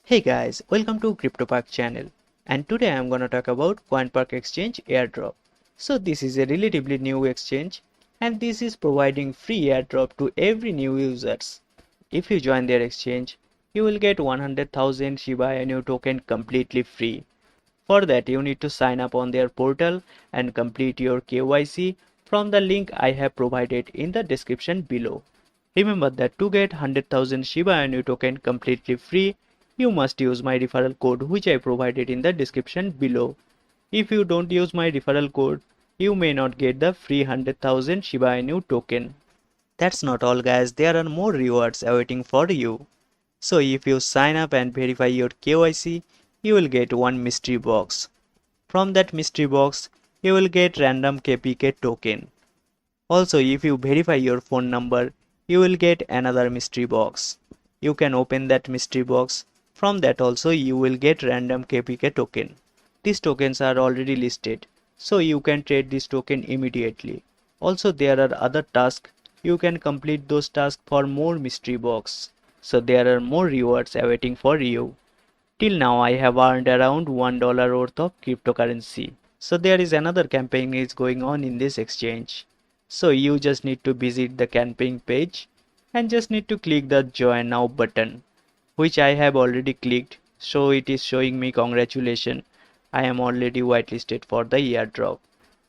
Hey guys, welcome to CryptoPark channel, and today I am gonna talk about Koinpark Exchange Airdrop. So this is a relatively new exchange and this is providing free airdrop to every new users. If you join their exchange, you will get 100,000 SHIBA INU token completely free. For that you need to sign up on their portal and complete your KYC from the link I have provided in the description below. Remember that to get 100,000 SHIBA INU token completely free, you must use my referral code which I provided in the description below. If you don't use my referral code, you may not get the free 100,000 SHIBA INU token. That's not all guys, there are more rewards awaiting for you. So if you sign up and verify your KYC, you will get one mystery box. From that mystery box, you will get random KPK token. Also, if you verify your phone number, you will get another mystery box. You can open that mystery box. From that also you will get random KPK token. These tokens are already listed, so you can trade this token immediately. Also there are other tasks. You can complete those tasks for more mystery box. So there are more rewards awaiting for you. Till now I have earned around $1 worth of cryptocurrency. So there is another campaign is going on in this exchange. So you just need to visit the campaign page and just need to click the join now button, which I have already clicked. So it is showing me congratulations. I am already whitelisted for the airdrop.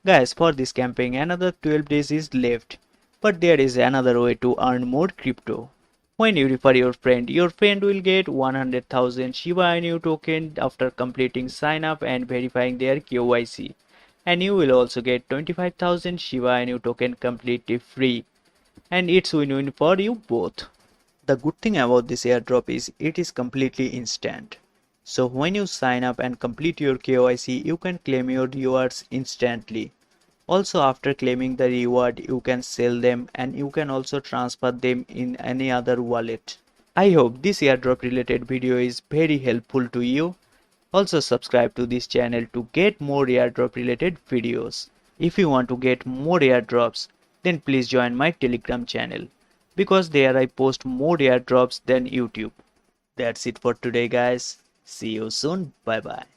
Guys, for this campaign another 12 days is left. But there is another way to earn more crypto. When you refer your friend will get 100,000 SHIBA INU token after completing sign up and verifying their KYC. And you will also get 25,000 SHIBA INU token completely free. And it's win-win for you both. The good thing about this airdrop is it is completely instant. So when you sign up and complete your KYC, you can claim your rewards instantly. Also after claiming the reward, you can sell them and you can also transfer them in any other wallet. I hope this airdrop related video is very helpful to you. Also subscribe to this channel to get more airdrop related videos. If you want to get more airdrops, then please join my Telegram channel, because there I post more airdrops than YouTube. That's it for today guys. See you soon. Bye bye.